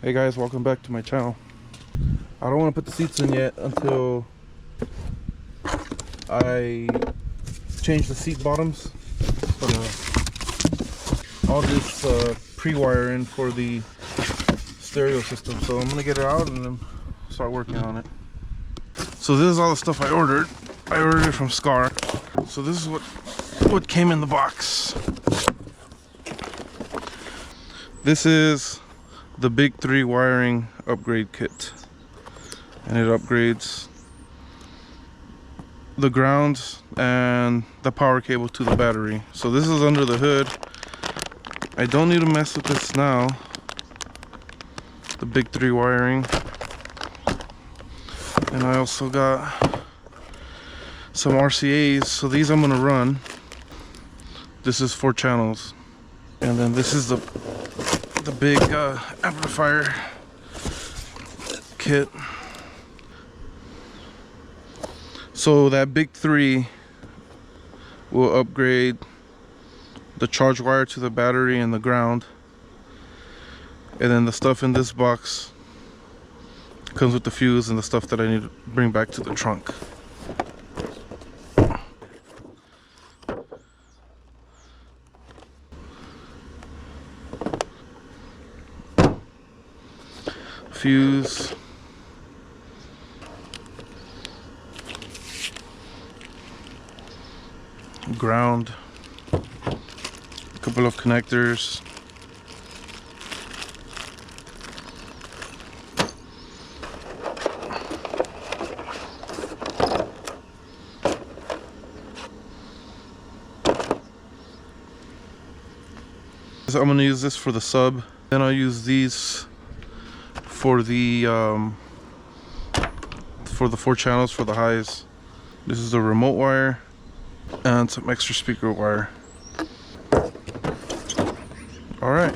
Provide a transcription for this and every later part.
Hey guys, welcome back to my channel. I don't want to put the seats in yet until I change the seat bottoms. But all this pre-wire in for the stereo system, so I'm gonna get it out and then start working on it. So this is all the stuff I ordered. I ordered it from Scar. So this is what came in the box. This is the big 3 wiring upgrade kit, and it upgrades the ground and the power cable to the battery. So this is under the hood. I don't need to mess with this now, the big 3 wiring. And I also got some RCAs, so these I'm gonna run. This is 4 channels, and then this is the big amplifier kit. So that big 3 will upgrade the charge wire to the battery and the ground, and then the stuff in this box comes with the fuse and the stuff that I need to bring back to the trunk. Fuse, ground, a couple of connectors, so I'm going to use this for the sub, then I'll use these for the 4 channels for the highs. This is the remote wire and some extra speaker wire. All right.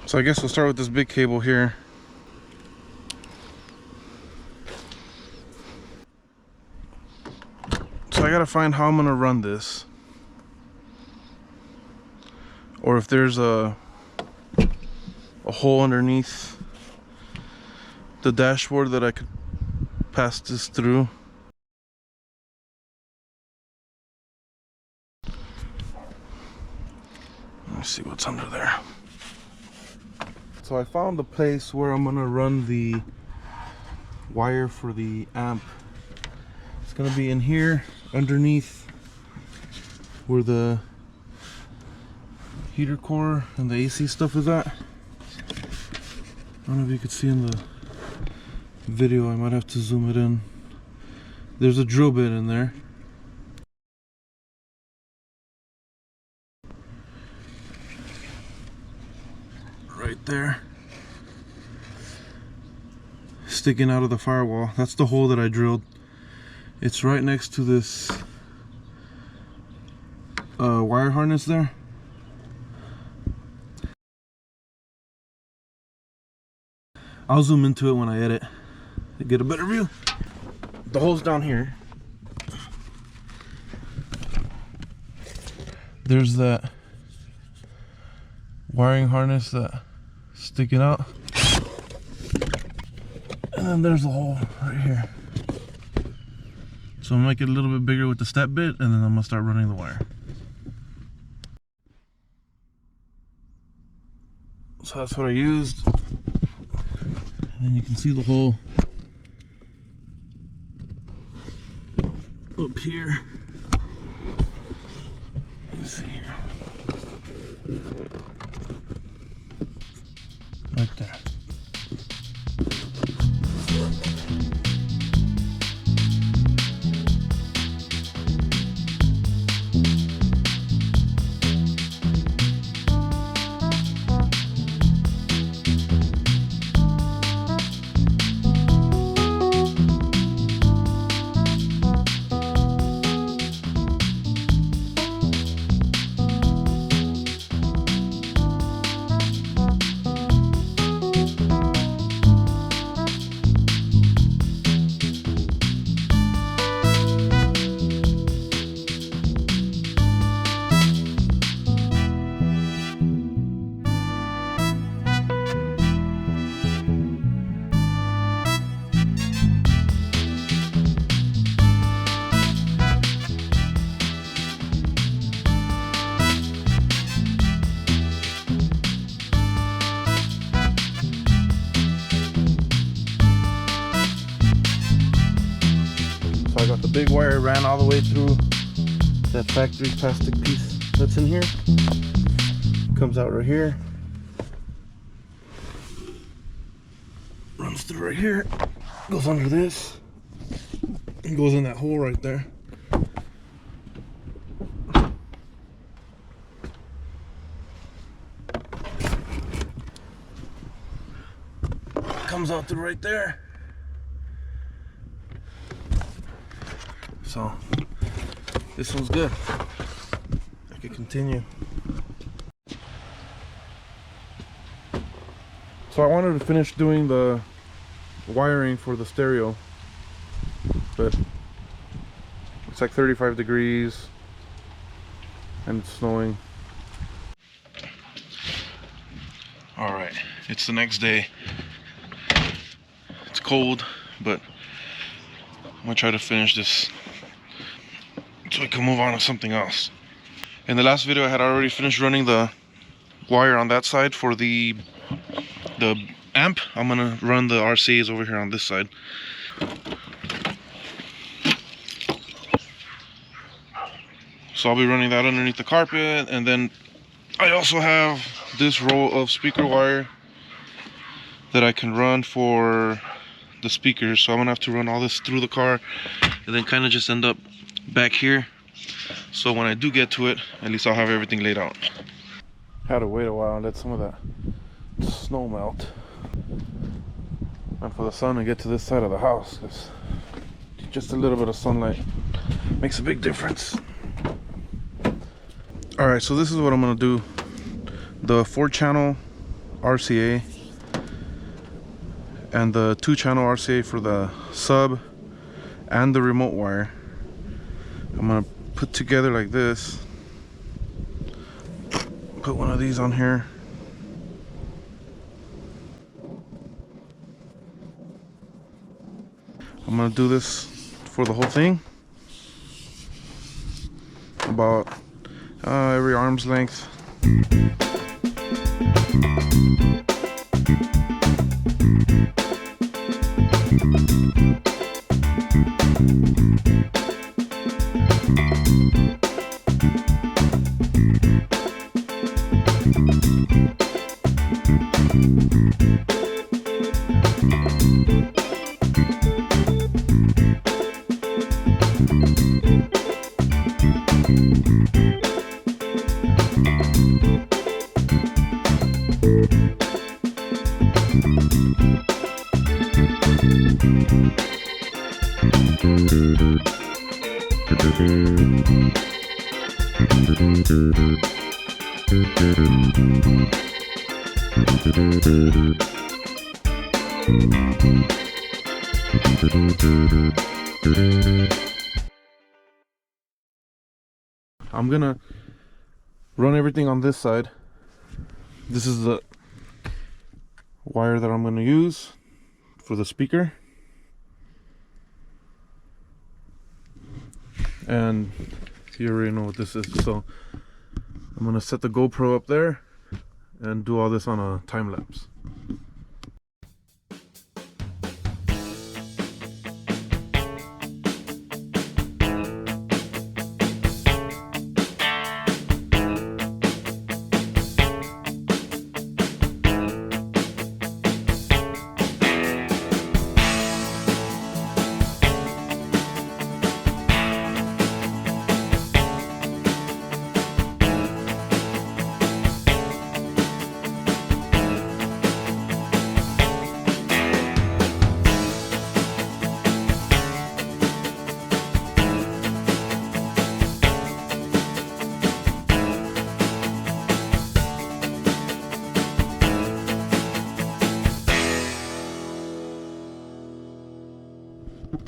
So I guess we'll start with this big cable here. So I gotta find how I'm gonna run this, or if there's a hole underneath the dashboard that I could pass this through. Let me see what's under there. So I found the place where I'm gonna run the wire for the amp. It's gonna be in here underneath where the heater core and the AC stuff is at. I don't know if you could see in the video, I might have to zoom it in. There's a drill bit in there. Right there. Sticking out of the firewall. That's the hole that I drilled. It's right next to this wire harness there. I'll zoom into it when I edit to get a better view. The hole's down here. There's that wiring harness that's sticking out. And then there's the hole right here. So I'm gonna make it a little bit bigger with the step bit, and then I'm gonna start running the wire. So that's what I used. And then you can see the hole up here. Let's see here. Right there. So I got the big wire, ran all the way through that factory plastic piece that's in here. Comes out right here. Runs through right here. Goes under this. And goes in that hole right there. Comes out through right there. So this one's good. I can continue. So I wanted to finish doing the wiring for the stereo, but it's like 35 degrees and it's snowing. All right, it's the next day. It's cold, but I'm gonna try to finish this so we can move on to something else. In the last video I had already finished running the wire on that side for the amp. I'm gonna run the RCAs over here on this side. So I'll be running that underneath the carpet, and then I also have this roll of speaker wire that I can run for the speakers. So I'm gonna have to run all this through the car and then kind of just end up back here. So when I do get to it, at least I'll have everything laid out. Had to wait a while and let some of that snow melt, and for the sun to get to this side of the house, because just a little bit of sunlight makes a big difference. Alright, so this is what I'm gonna do. The 4-channel RCA and the 2-channel RCA for the sub and the remote wire, I'm gonna put together like this. Put one of these on here. I'm gonna do this for the whole thing, about every arm's length. I'm gonna run everything on this side. This is the wire that I'm gonna use for the speaker, and you already know what this is. So I'm gonna set the GoPro up there and do all this on a time lapse.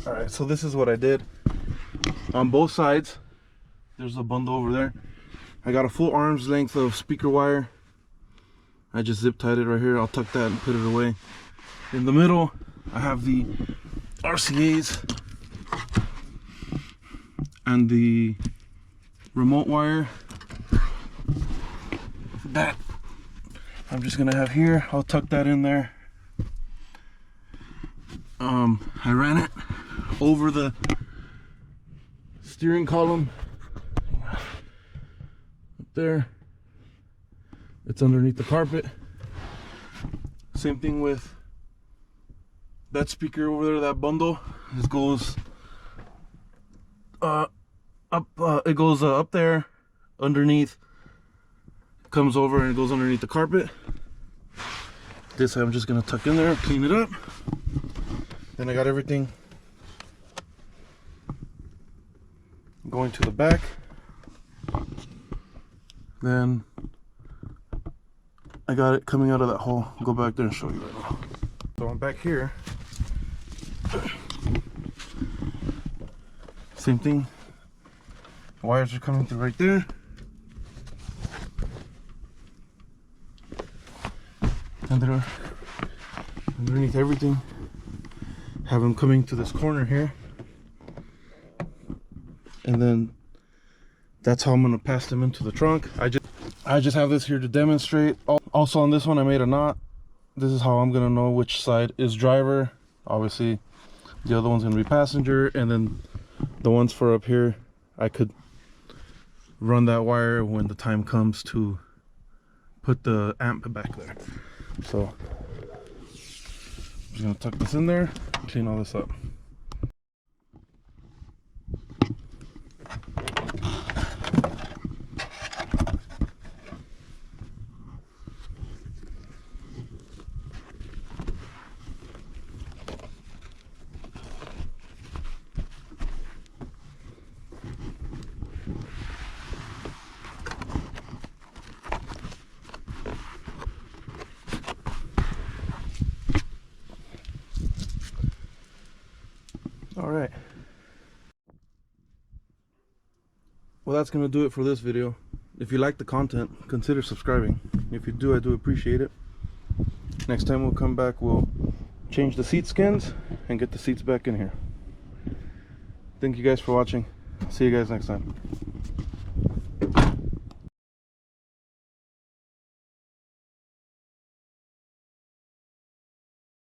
Alright, so this is what I did on both sides. There's a bundle over there. I got a full arm's length of speaker wire. I just zip tied it right here. I'll tuck that and put it away. In the middle, I have the RCAs and the remote wire. That I'm just gonna have here. I'll tuck that in there. I ran it over the steering column up there. It's underneath the carpet. Same thing with that speaker over there, that bundle. This goes up. It goes up there, underneath. Comes over and it goes underneath the carpet. This I'm just gonna tuck in there, clean it up. Then I got everything going to the back. Then I got it coming out of that hole. I'll go back there and show you right now. So I'm back here. Same thing. Wires are coming through right there. And they're underneath everything. Have them coming to this corner here. And then that's how I'm gonna pass them into the trunk. I just have this here to demonstrate. Also on this one I made a knot. This is how I'm gonna know which side is driver. Obviously the other one's gonna be passenger, and then the ones for up here I could run that wire when the time comes to put the amp back there. So I'm just gonna tuck this in there, clean all this up. All right, well, that's gonna do it for this video. If you like the content, consider subscribing. If you do, I do appreciate it. Next time we'll come back, we'll change the seat skins and get the seats back in here. Thank you guys for watching. See you guys next time.